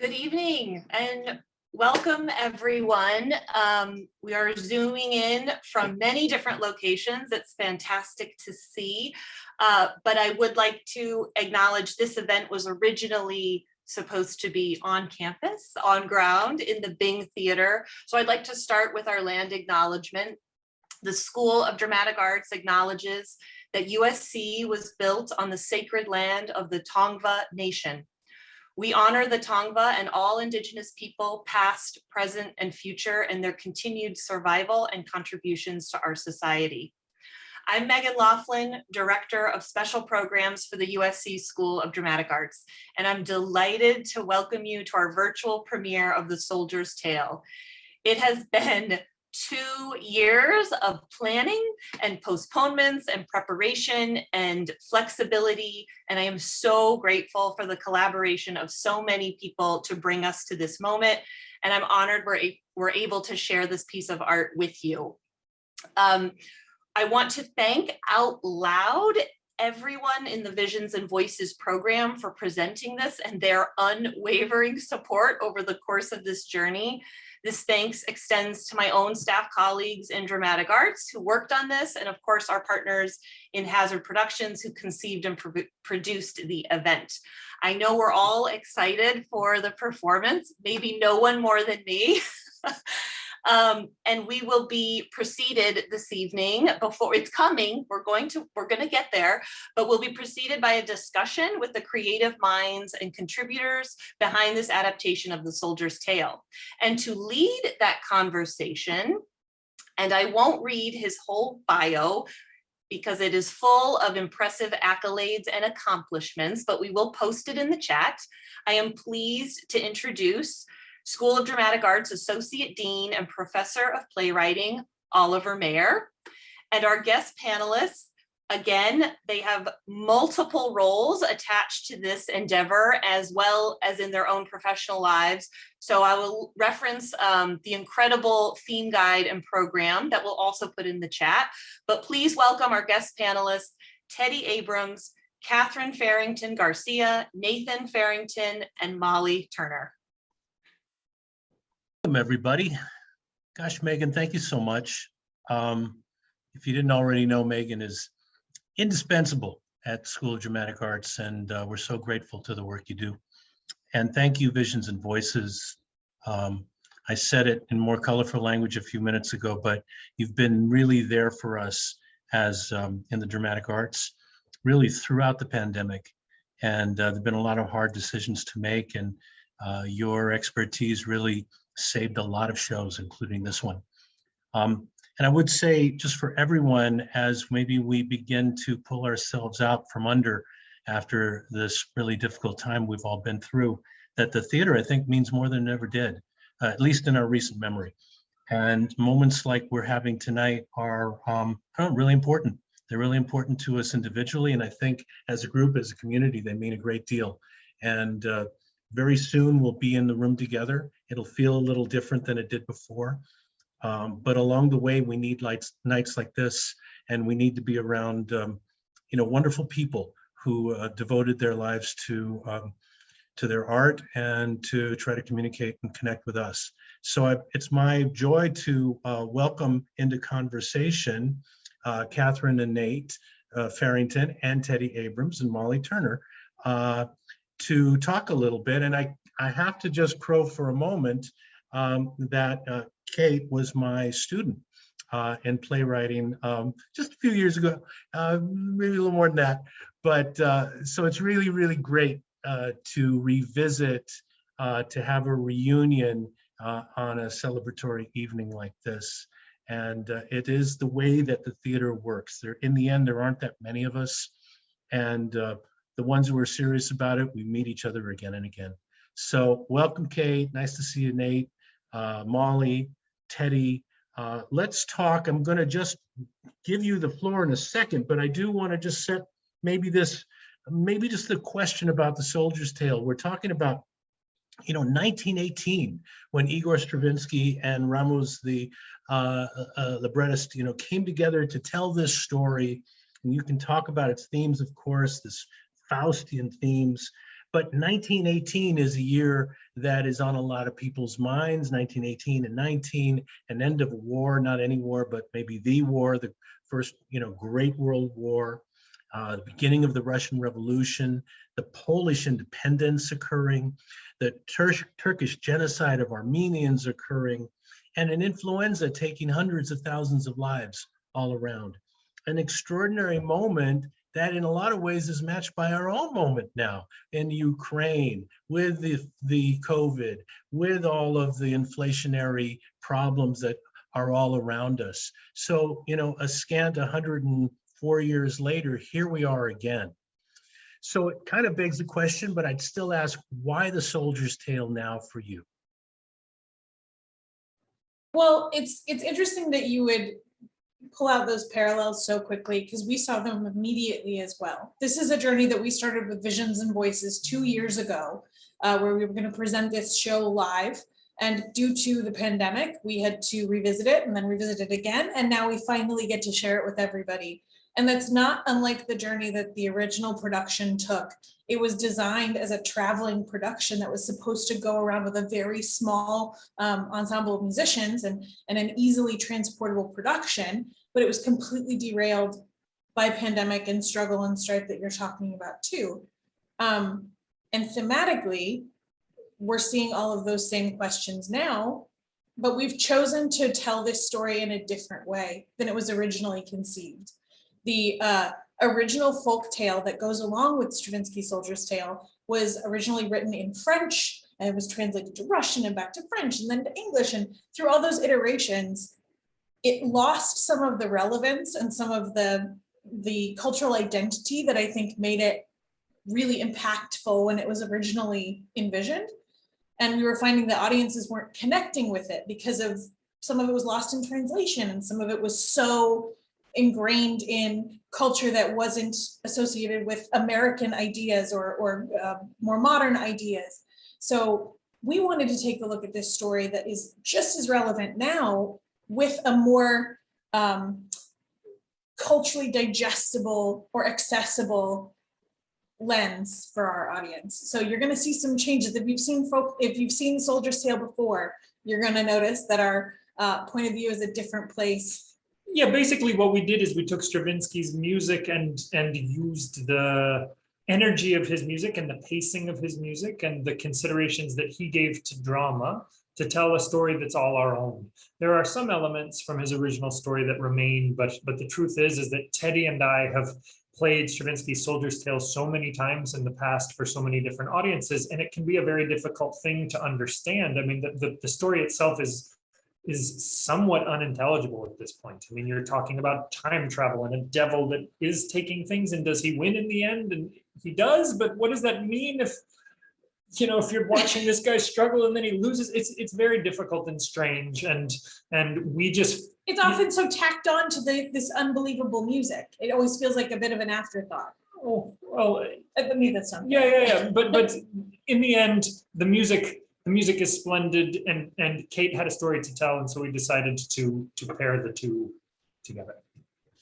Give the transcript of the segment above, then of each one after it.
Good evening and welcome everyone. We are zooming in from many different locations. It's fantastic to see, but I would like to acknowledge this event was originally supposed to be on campus, on ground in the Bing Theater. So I'd like to start with our land acknowledgement. The School of Dramatic Arts acknowledges that USC was built on the sacred land of the Tongva Nation. We honor the Tongva and all Indigenous people, past, present, and future, and their continued survival and contributions to our society. I'm Megan Laughlin, Director of Special Programs for the USC School of Dramatic Arts, and I'm delighted to welcome you to our virtual premiere of The Soldier's Tale. It has been 2 years of planning and postponements and preparation and flexibility. And I am so grateful for the collaboration of so many people to bring us to this moment. And I'm honored we're able to share this piece of art with you. I want to thank out loud everyone in the Visions and Voices program for presenting this and their unwavering support over the course of this journey. This thanks extends to my own staff colleagues in dramatic arts who worked on this, and of course our partners in Hazard Productions who conceived and produced the event. I know we're all excited for the performance, maybe no one more than me. And we will be preceded this evening before it's coming. We're going to get there, but we'll be preceded by a discussion with the creative minds and contributors behind this adaptation of The Soldier's Tale. And to lead that conversation, and I won't read his whole bio because it is full of impressive accolades and accomplishments, but we will post it in the chat. I am pleased to introduce School of Dramatic Arts Associate Dean and Professor of Playwriting, Oliver Mayer. And our guest panelists, again, they have multiple roles attached to this endeavor as well as in their own professional lives. So I will reference the incredible theme guide and program that we'll also put in the chat. But please welcome our guest panelists, Teddy Abrams, Catherine Farrington Garcia, Nathan Farrington, and Molly Turner. Welcome, everybody. Gosh, Megan, thank you so much. If you didn't already know, Megan is indispensable at School of Dramatic Arts, and we're so grateful to the work you do. And thank you, Visions and Voices. I said it in more colorful language a few minutes ago, but you've been really there for us as in the dramatic arts, really throughout the pandemic. And there have been a lot of hard decisions to make, and your expertise really saved a lot of shows, including this one. And I would say, just for everyone, as maybe we begin to pull ourselves out from under after this really difficult time we've all been through, that the theater, I think, means more than it ever did, at least in our recent memory. And moments like we're having tonight are really important. They're really important to us individually, and I think as a group, as a community, they mean a great deal. And very soon we'll be in the room together. It'll feel a little different than it did before. But along the way, we need nights like this, and we need to be around wonderful people who devoted their lives to their art and to try to communicate and connect with us. So it's my joy to welcome into conversation Catherine and Nate Farrington and Teddy Abrams and Molly Turner, to talk a little bit. And I have to just crow for a moment that Kate was my student in playwriting just a few years ago, maybe a little more than that. But so it's really, really great to revisit, to have a reunion on a celebratory evening like this. And it is the way that the theater works. In the end, there aren't that many of us. And the ones who are serious about it, we meet each other again and again. So welcome, Kate. Nice to see you, Nate, Molly, Teddy. Let's talk. I'm going to just give you the floor in a second, but I do want to just set maybe just the question about The Soldier's Tale. We're talking about 1918, when Igor Stravinsky and Ramos, the librettist, came together to tell this story. And you can talk about its themes, of course, this Faustian themes, But 1918 is a year that is on a lot of people's minds. 1918 and 19, an end of a war, not any war, but maybe the war, the first, Great World War, the beginning of the Russian Revolution, the Polish independence occurring, the Turkish genocide of Armenians occurring, and an influenza taking hundreds of thousands of lives all around. An extraordinary moment that in a lot of ways is matched by our own moment now in Ukraine, with the COVID, with all of the inflationary problems that are all around us. So, a scant 104 years later, here we are again. So it kind of begs the question, but I'd still ask, why The Soldier's Tale now for you? Well, it's interesting that you would pull out those parallels so quickly, because we saw them immediately as well. This is a journey that we started with Visions and Voices 2 years ago, where we were going to present this show live. And due to the pandemic, we had to revisit it and then revisit it again. And now we finally get to share it with everybody. And that's not unlike the journey that the original production took. It was designed as a traveling production that was supposed to go around with a very small ensemble of musicians and an easily transportable production, but it was completely derailed by pandemic and struggle and strife that you're talking about too. And thematically, we're seeing all of those same questions now, but we've chosen to tell this story in a different way than it was originally conceived. The original folk tale that goes along with Stravinsky's Soldier's Tale was originally written in French, and it was translated to Russian and back to French and then to English. And through all those iterations, it lost some of the relevance and some of the cultural identity that I think made it really impactful when it was originally envisioned. And we were finding that audiences weren't connecting with it because of some of it was lost in translation, and some of it was so ingrained in culture that wasn't associated with American ideas or more modern ideas. So we wanted to take a look at this story that is just as relevant now with a more culturally digestible or accessible lens for our audience. So you're going to see some changes. If you've seen Soldier's Tale before, you're going to notice that our point of view is a different place. Yeah, basically what we did is we took Stravinsky's music and used the energy of his music and the pacing of his music and the considerations that he gave to drama to tell a story that's all our own. There are some elements from his original story that remain, but the truth is that Teddy and I have played Stravinsky's Soldier's Tale so many times in the past for so many different audiences, and it can be a very difficult thing to understand. I mean, the story itself is somewhat unintelligible at this point. I mean, you're talking about time travel and a devil that is taking things, and does he win in the end? And he does, but what does that mean if you're watching this guy struggle and then he loses? It's very difficult and strange, and we just... It's often so tacked on to this unbelievable music. It always feels like a bit of an afterthought. Oh, well, I mean, that's something. Yeah. But in the end, the music is splendid, and Kate had a story to tell, and so we decided to pair the two together.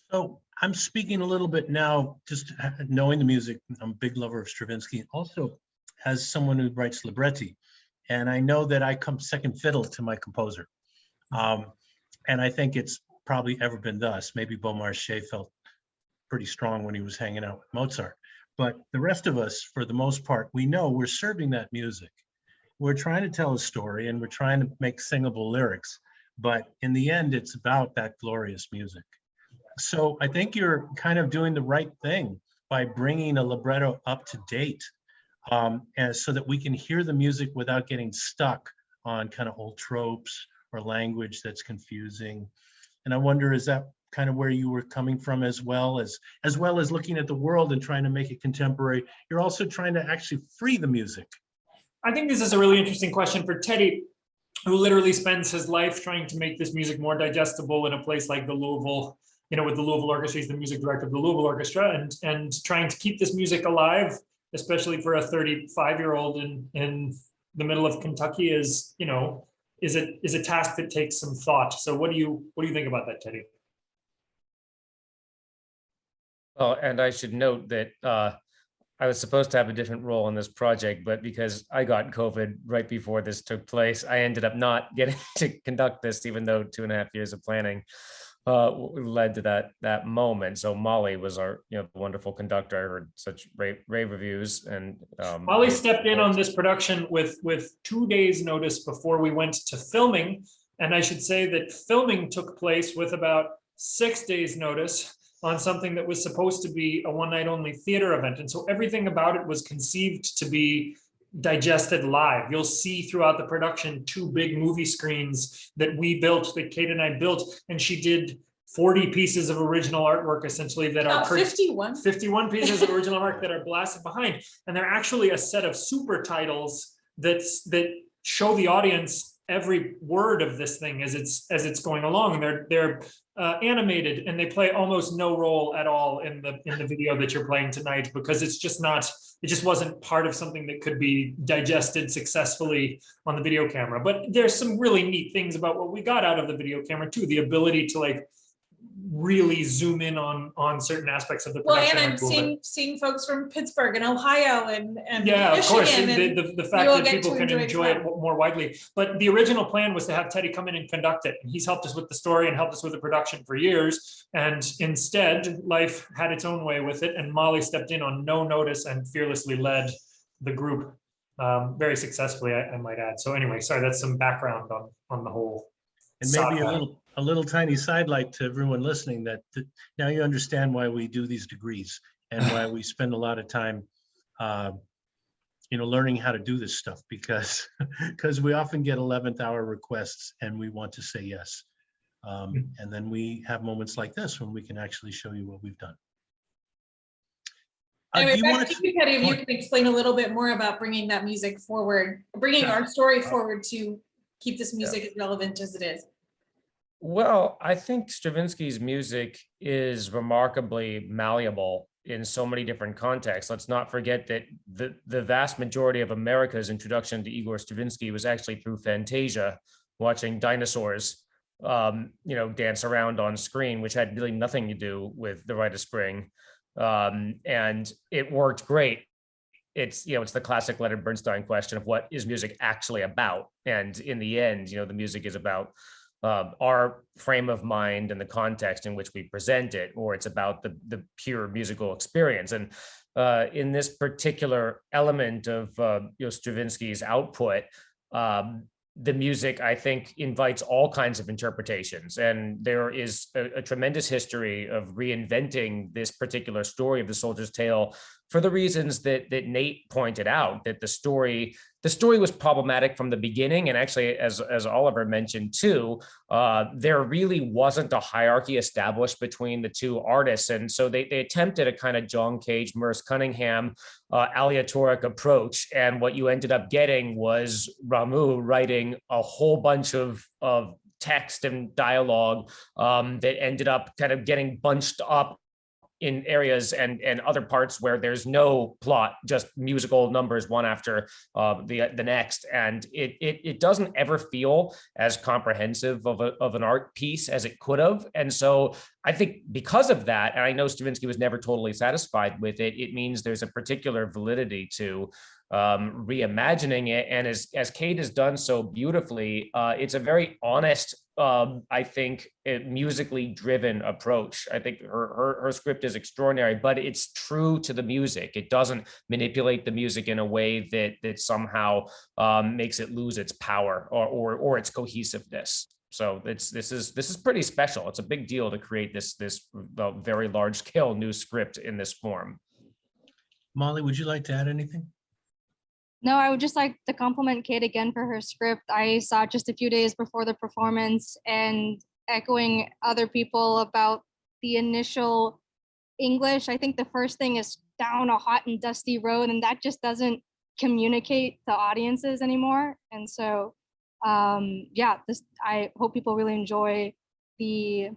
So I'm speaking a little bit now, just knowing the music. I'm a big lover of Stravinsky, also as someone who writes libretti, and I know that I come second fiddle to my composer. And I think it's probably ever been thus. Maybe Beaumarchais felt pretty strong when he was hanging out with Mozart, but the rest of us, for the most part, we know we're serving that music. We're trying to tell a story and we're trying to make singable lyrics, but in the end, it's about that glorious music. So I think you're kind of doing the right thing by bringing a libretto up to date, and so that we can hear the music without getting stuck on kind of old tropes or language that's confusing. And I wonder, is that kind of where you were coming from as well as looking at the world and trying to make it contemporary? You're also trying to actually free the music. I think this is a really interesting question for Teddy, who literally spends his life trying to make this music more digestible in a place like the Louisville, with the Louisville Orchestra. He's the music director of the Louisville Orchestra, and trying to keep this music alive, especially for a 35-year-old in the middle of Kentucky, is a task that takes some thought. So what do you think about that, Teddy? Oh, and I should note that I was supposed to have a different role in this project, but because I got COVID right before this took place, I ended up not getting to conduct this, even though 2.5 years of planning led to that moment. So Molly was our, wonderful conductor. I heard such rave reviews, and Molly stepped in on this production with 2 days notice before we went to filming. And I should say that filming took place with about 6 days notice on something that was supposed to be a one night only theater event. And so everything about it was conceived to be digested live. You'll see throughout the production 2 big movie screens that we built, that Kate and I built, and she did 40 pieces of original artwork essentially that are 51 pieces of original art that are blasted behind. And they're actually a set of super titles that show the audience every word of this thing as it's going along. They're animated, and they play almost no role at all in the video that you're playing tonight, because it just wasn't part of something that could be digested successfully on the video camera. But there's some really neat things about what we got out of the video camera too. The ability to really zoom in on certain aspects of the production. Well, and I'm seeing folks from Pittsburgh and Ohio and yeah, Michigan, of course, and the fact that people can enjoy it more widely. But the original plan was to have Teddy come in and conduct it. And he's helped us with the story and helped us with the production for years. And instead, life had its own way with it. And Molly stepped in on no notice and fearlessly led the group very successfully, I might add. So anyway, sorry, that's some background on the whole. And maybe a little tiny sidelight to everyone listening, that now you understand why we do these degrees and why we spend a lot of time, learning how to do this stuff, because we often get 11th hour requests and we want to say yes. And then we have moments like this when we can actually show you what we've done. Anyway, back to you, Teddy, if you can explain a little bit more about bringing that music forward, bringing our story forward to keep this music as relevant as it is. Well, I think Stravinsky's music is remarkably malleable in so many different contexts. Let's not forget that the vast majority of America's introduction to Igor Stravinsky was actually through Fantasia, watching dinosaurs, dance around on screen, which had really nothing to do with The Rite of Spring. And it worked great. It's the classic Leonard Bernstein question of what is music actually about? And in the end, the music is about our frame of mind and the context in which we present it, or it's about the pure musical experience. And in this particular element of Stravinsky's output, the music, I think, invites all kinds of interpretations. And there is a tremendous history of reinventing this particular story of The Soldier's Tale for the reasons that Nate pointed out, that the story was problematic from the beginning. And actually, as Oliver mentioned too, there really wasn't a hierarchy established between the two artists. And so they attempted a kind of John Cage, Merce Cunningham aleatoric approach. And what you ended up getting was Rameau writing a whole bunch of text and dialogue that ended up kind of getting bunched up in areas and other parts where there's no plot, just musical numbers one after the next. And it doesn't ever feel as comprehensive of an art piece as it could have. And so I think because of that, and I know Stravinsky was never totally satisfied with it, it means there's a particular validity to reimagining it. And as Kate has done so beautifully, it's a very honest, I think, musically driven approach. I think her script is extraordinary, but it's true to the music. It doesn't manipulate the music in a way that somehow makes it lose its power or its cohesiveness. So this is pretty special. It's a big deal to create this very large scale new script in this form. Molly, would you like to add anything? No, I would just like to compliment Kate again for her script. I saw it just a few days before the performance, and echoing other people about the initial English. I think the first thing is down a hot and dusty road, and that just doesn't communicate to audiences anymore. And so, I hope people really enjoy the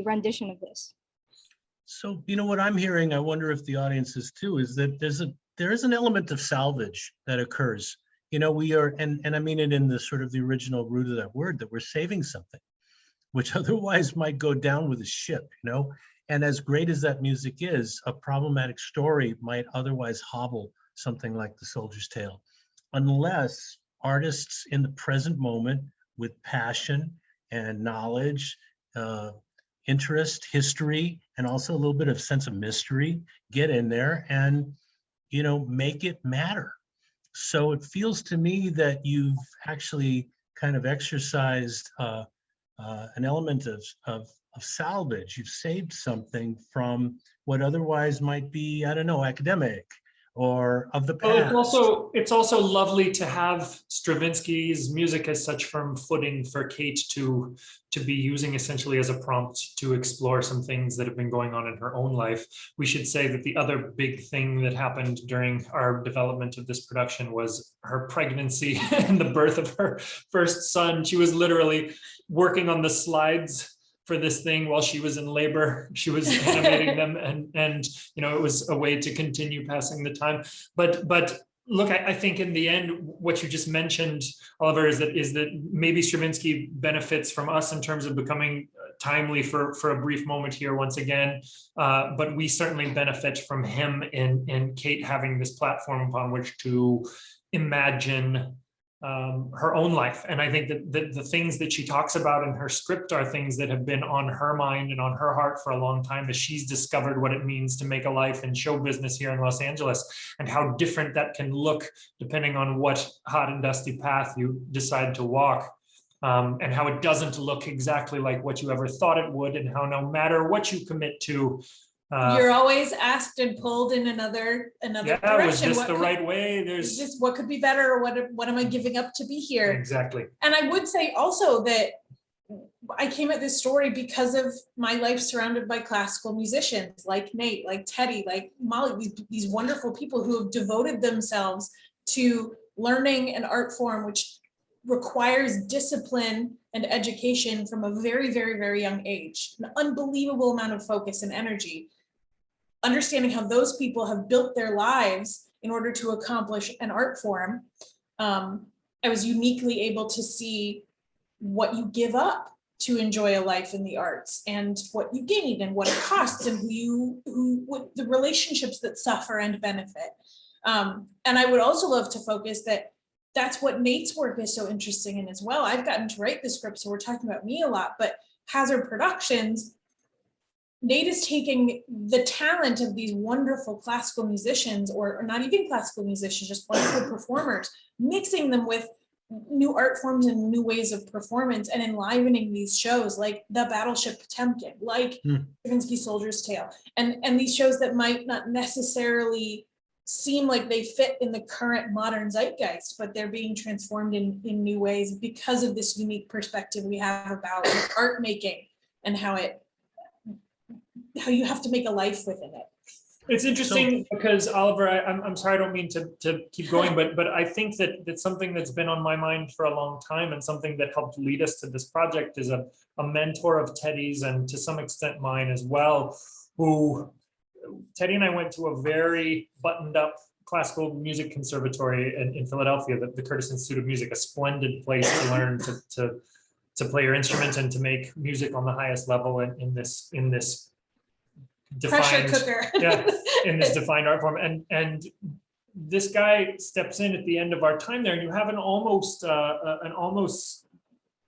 rendition of this. So, what I'm hearing, I wonder if the audience is too, is that there is an element of salvage that occurs. We are, and I mean it in the sort of the original root of that word, that we're saving something, which otherwise might go down with a ship, And as great as that music is, a problematic story might otherwise hobble something like The Soldier's Tale, unless artists in the present moment with passion and knowledge, interest, history, and also a little bit of sense of mystery get in there and, make it matter. So it feels to me that you've actually kind of exercised an element of salvage. You've saved something from what otherwise might be, I don't know, academic or of the past. Well, it's also lovely to have Stravinsky's music as such firm footing for Kate to be using essentially as a prompt to explore some things that have been going on in her own life. We should say that the other big thing that happened during our development of this production was her pregnancy and the birth of her first son. She was literally working on the slides for this thing while she was in labor. She was animating them, and it was a way to continue passing the time. But look, I think in the end, what you just mentioned, Oliver, is that maybe Stravinsky benefits from us in terms of becoming timely for a brief moment here once again. But we certainly benefit from him and Kate having this platform upon which to imagine her own life. And I think that the things that she talks about in her script are things that have been on her mind and on her heart for a long time, as she's discovered what it means to make a life in show business here in Los Angeles, and how different that can look depending on what hot and dusty path you decide to walk. And how it doesn't look exactly like what you ever thought it would, and how no matter what you commit to, you're always asked and pulled in another direction. Was this the right way? What could be better, or what am I giving up to be here? Exactly. And I would say also that I came at this story because of my life surrounded by classical musicians like Nate, like Teddy, like Molly, these wonderful people who have devoted themselves to learning an art form which requires discipline and education from a very, very, very young age, an unbelievable amount of focus and energy. Understanding how those people have built their lives in order to accomplish an art form, I was uniquely able to see what you give up to enjoy a life in the arts, and what you gain, and what it costs, and what the relationships that suffer and benefit. And I would also love to focus that that's what Nate's work is so interesting in as well. I've gotten to write the script, so we're talking about me a lot, but Hazard Productions, Nate is taking the talent of these wonderful classical musicians, or not even classical musicians, just wonderful performers, mixing them with new art forms and new ways of performance, and enlivening these shows like The Battleship Potemkin, like Stravinsky Soldier's Tale, and these shows that might not necessarily seem like they fit in the current modern zeitgeist, but they're being transformed in new ways because of this unique perspective we have about art making, and how you have to make a life within it. It's interesting because, Oliver, I'm sorry, I don't mean to keep going, but I think that something that's been on my mind for a long time, and something that helped lead us to this project, is a mentor of Teddy's, and to some extent mine as well, who Teddy and I went to a very buttoned up classical music conservatory in Philadelphia, the Curtis Institute of Music, a splendid place to learn to play your instrument and to make music on the highest level in this defined Pressure cooker. in this defined art form. And this guy steps in at the end of our time there, and you have an almost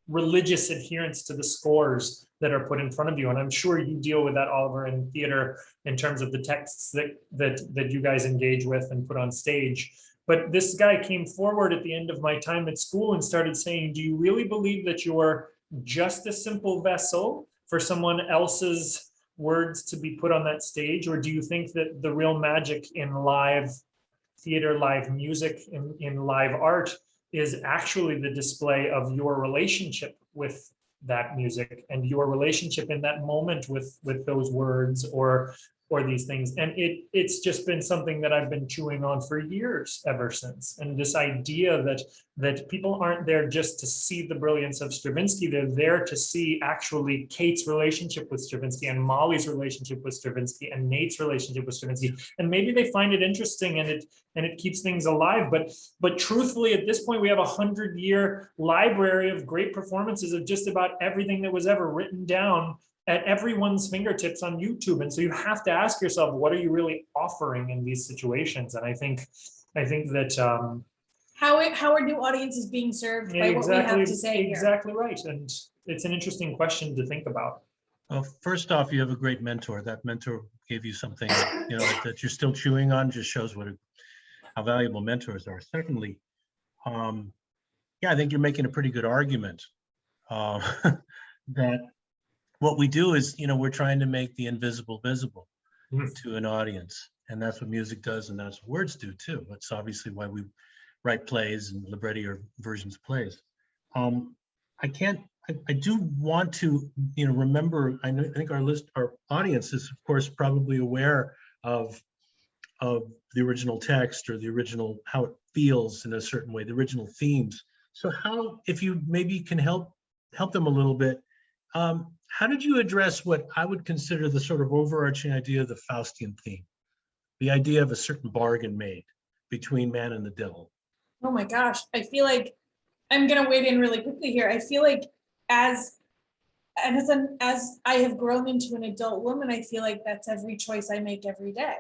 religious adherence to the scores that are put in front of you. And I'm sure you deal with that, Oliver, in theater, in terms of the texts that you guys engage with and put on stage. But this guy came forward at the end of my time at school and started saying, do you really believe that you're just a simple vessel for someone else's words to be put on that stage? Or do you think that the real magic in live theater, live music, in live art is actually the display of your relationship with that music, and your relationship in that moment with those words or these things? And it's just been something that I've been chewing on for years ever since. And this idea that people aren't there just to see the brilliance of Stravinsky, they're there to see actually Kate's relationship with Stravinsky, and Molly's relationship with Stravinsky, and Nate's relationship with Stravinsky. And maybe they find it interesting, and it keeps things alive. But truthfully, at this point, we have a 100-year library of great performances of just about everything that was ever written down at everyone's fingertips on YouTube. And so you have to ask yourself, what are you really offering in these situations? And I think that How are new audiences being served by what we have to say here? exactly right. And it's an interesting question to think about. Well, first off, you have a great mentor. That mentor gave you something, that you're still chewing on, just shows how valuable mentors are. Secondly, yeah, I think you're making a pretty good argument that what we do is, we're trying to make the invisible visible to an audience. And that's what music does, and that's what words do too. That's obviously why we write plays and libretti or versions of plays. I do want to, remember, I think our audience is, of course, probably aware of the original text or the original, how it feels in a certain way, the original themes. So if you maybe can help them a little bit, how did you address what I would consider the sort of overarching idea of the Faustian theme? The idea of a certain bargain made between man and the devil. Oh my gosh, I feel like I'm gonna wade in really quickly here. I feel like as I have grown into an adult woman, I feel like that's every choice I make every day.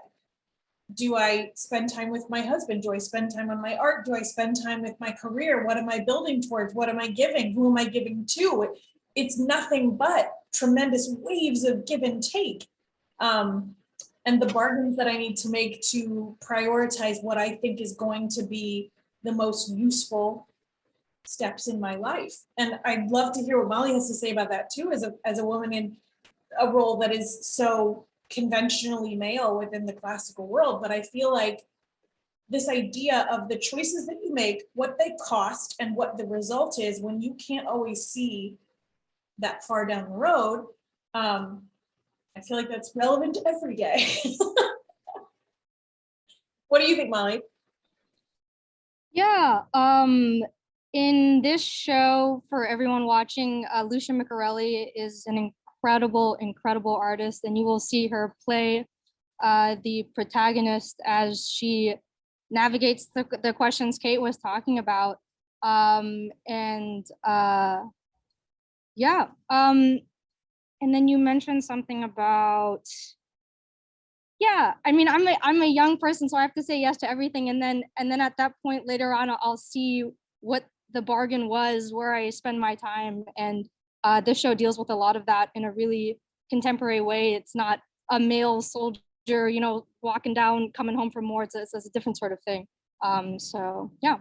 Do I spend time with my husband? Do I spend time on my art? Do I spend time with my career? What am I building towards? What am I giving? Who am I giving to? It's nothing but tremendous waves of give and take. And the bargains that I need to make to prioritize what I think is going to be the most useful steps in my life. And I'd love to hear what Molly has to say about that too, as a woman in a role that is so conventionally male within the classical world. But I feel like this idea of the choices that you make, what they cost, and what the result is when you can't always see that far down the road, I feel like that's relevant to every day. What do you think, Molly? Yeah, in this show, for everyone watching, Lucia Micarelli is an incredible artist, and you will see her play the protagonist as she navigates the questions Kate was talking about. And then you mentioned something about, I mean, I'm a young person, so I have to say yes to everything. And then at that point later on, I'll see what the bargain was, where I spend my time. And this show deals with a lot of that in a really contemporary way. It's not a male soldier, walking down, coming home from war. It's a different sort of thing. So yeah.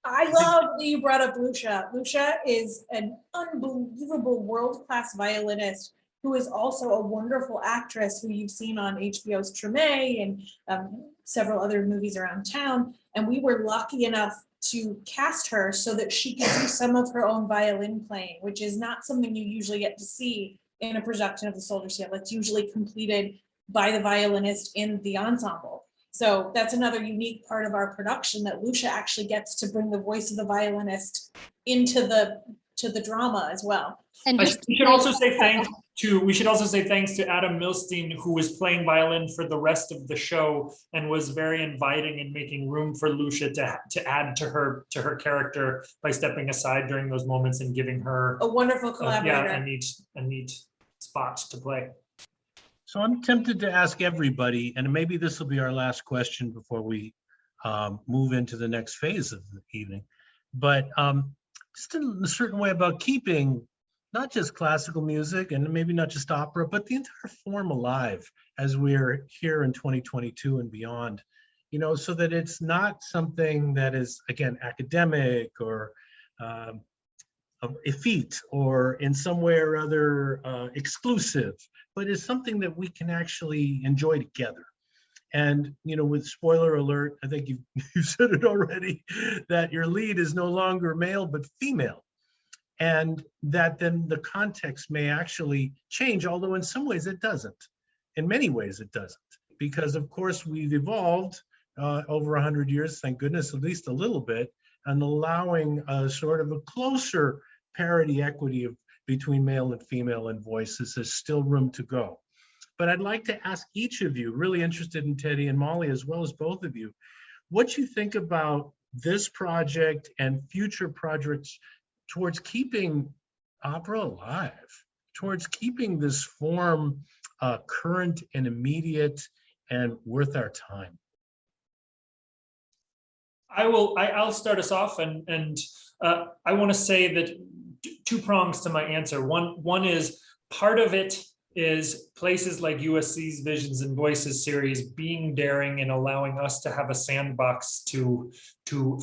I love that you brought up Lucia. Lucia is an unbelievable world-class violinist who is also a wonderful actress who you've seen on HBO's Treme and several other movies around town. And we were lucky enough to cast her so that she could do some of her own violin playing, which is not something you usually get to see in a production of The Soldier's Tale. That's usually completed by the violinist in the ensemble. So that's another unique part of our production, that Lucia actually gets to bring the voice of the violinist into the drama as well. And we should also say thanks to Adam Milstein, who was playing violin for the rest of the show and was very inviting and making room for Lucia to add to her character by stepping aside during those moments and giving her a wonderful collaborator. A neat spot to play. So I'm tempted to ask everybody, and maybe this will be our last question before we move into the next phase of the evening, but just in a certain way about keeping not just classical music and maybe not just opera, but the entire form alive as we're here in 2022 and beyond, so that it's not something that is, again, academic or effete or in some way or other exclusive, but is something that we can actually enjoy together. And, with spoiler alert, I think you said it already, that your lead is no longer male, but female. And that then the context may actually change, although in some ways it doesn't. In many ways it doesn't, because of course we've evolved over 100 years, thank goodness, at least a little bit, and allowing a sort of a closer parity equity between male and female in voices. There's still room to go. But I'd like to ask each of you, really interested in Teddy and Molly, as well as both of you, what you think about this project and future projects towards keeping opera alive. towards keeping this form current and immediate and worth our time? I'll start us off, and I want to say that two prongs to my answer. One is, part of it is places like USC's Visions and Voices series being daring and allowing us to have a sandbox to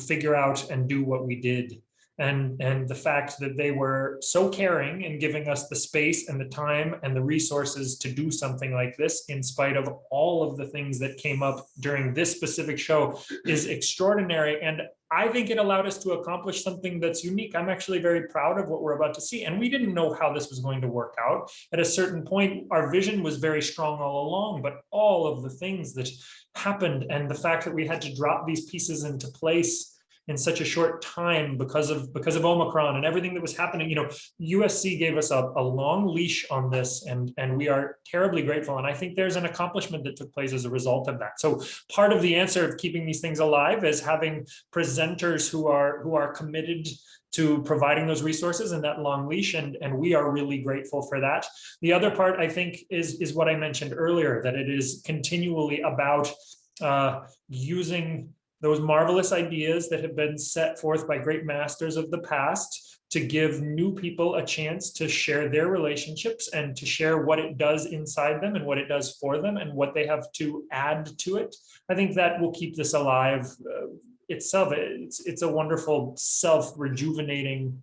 figure out and do what we did. And the fact that they were so caring and giving us the space and the time and the resources to do something like this, in spite of all of the things that came up during this specific show, is extraordinary. And I think it allowed us to accomplish something that's unique. I'm actually very proud of what we're about to see. And we didn't know how this was going to work out. At a certain point, our vision was very strong all along, but all of the things that happened and the fact that we had to drop these pieces into place in such a short time because of Omicron and everything that was happening, USC gave us a long leash on this, and we are terribly grateful. And I think there's an accomplishment that took place as a result of that. So part of the answer of keeping these things alive is having presenters who are committed to providing those resources and that long leash, and we are really grateful for that. The other part, I think, is what I mentioned earlier, that it is continually about using those marvelous ideas that have been set forth by great masters of the past to give new people a chance to share their relationships and to share what it does inside them and what it does for them and what they have to add to it. I think that will keep this alive itself. It's a wonderful self-rejuvenating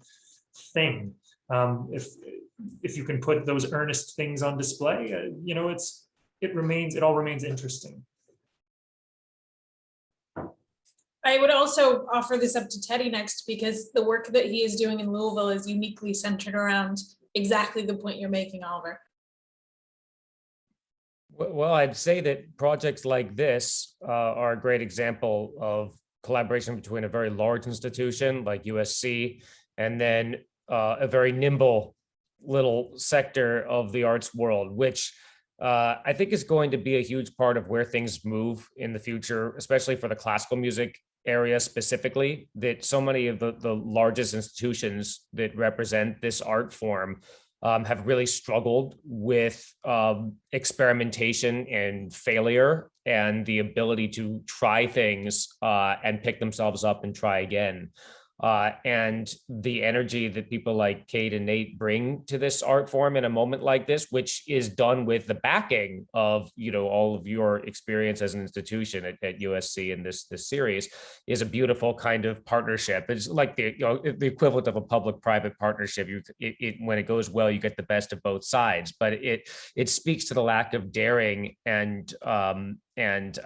thing. If you can put those earnest things on display, it all remains interesting. I would also offer this up to Teddy next, because the work that he is doing in Louisville is uniquely centered around exactly the point you're making, Oliver. Well, I'd say that projects like this are a great example of collaboration between a very large institution like USC and then a very nimble little sector of the arts world, which I think is going to be a huge part of where things move in the future, especially for the classical music area specifically, that so many of the largest institutions that represent this art form have really struggled with experimentation and failure and the ability to try things and pick themselves up and try again. And the energy that people like Kate and Nate bring to this art form in a moment like this, which is done with the backing of, all of your experience as an institution at USC in this series, is a beautiful kind of partnership. It's like the equivalent of a public-private partnership. When it goes well, you get the best of both sides, but it speaks to the lack of daring and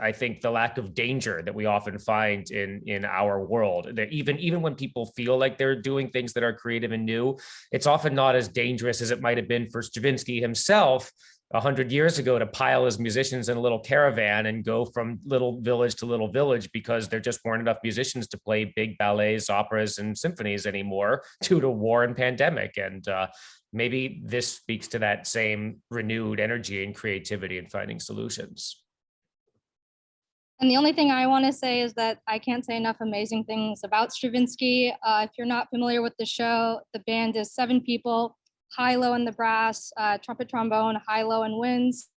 I think the lack of danger that we often find in our world, that even when people feel like they're doing things that are creative and new, it's often not as dangerous as it might have been for Stravinsky himself 100 years ago to pile his musicians in a little caravan and go from little village to little village because there just weren't enough musicians to play big ballets, operas, and symphonies anymore due to war and pandemic. And maybe this speaks to that same renewed energy and creativity in finding solutions. And the only thing I want to say is that I can't say enough amazing things about Stravinsky. If you're not familiar with the show, the band is 7 people, high, low, and the brass, trumpet, trombone, high, low, and winds,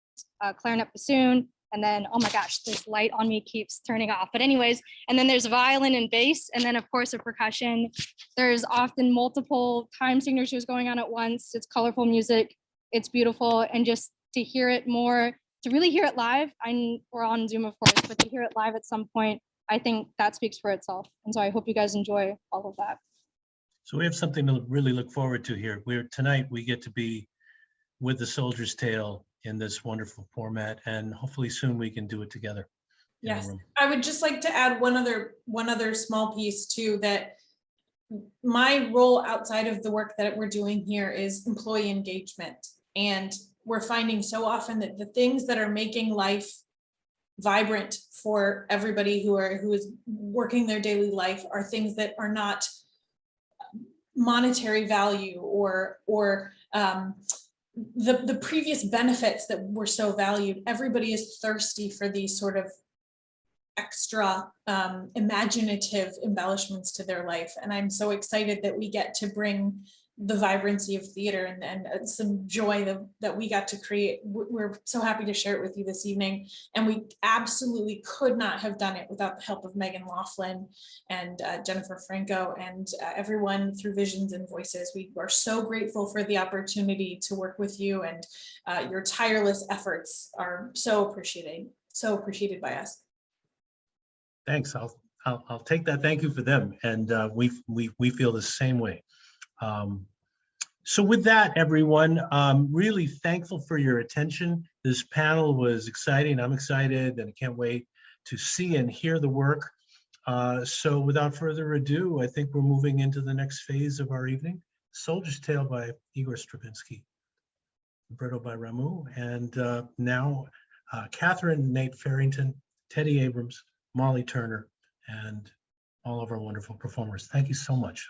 clarinet, bassoon, and then, oh my gosh, this light on me keeps turning off. But anyways, and then there's violin and bass, and then of course a percussion. There's often multiple time signatures going on at once. It's colorful music. It's beautiful. And just to hear it more, to really hear it live, we're on Zoom, of course, but to hear it live at some point, I think that speaks for itself. And so I hope you guys enjoy all of that. So we have something to really look forward to here. Tonight we get to be with The Soldier's Tale in this wonderful format, and hopefully soon we can do it together. Yes, I would just like to add one other small piece too, that my role outside of the work that we're doing here is employee engagement. And we're finding so often that the things that are making life vibrant for everybody who is working their daily life are things that are not monetary value or the previous benefits that were so valued. Everybody is thirsty for these sort of extra imaginative embellishments to their life. And I'm so excited that we get to bring the vibrancy of theater and some joy that we got to create. We're so happy to share it with you this evening. And we absolutely could not have done it without the help of Megan Laughlin and Jennifer Franco and everyone through Visions and Voices. We are so grateful for the opportunity to work with you, and your tireless efforts are so appreciated by us. Thanks. I'll take that. Thank you for them. And we feel the same way. So with that, everyone, really thankful for your attention. This panel was exciting. I'm excited and I can't wait to see and hear the work. So without further ado, I think we're moving into the next phase of our evening. Soldier's Tale by Igor Stravinsky, libretto by Rameau, and now Catherine, Nate Farrington, Teddy Abrams, Molly Turner, and all of our wonderful performers. Thank you so much.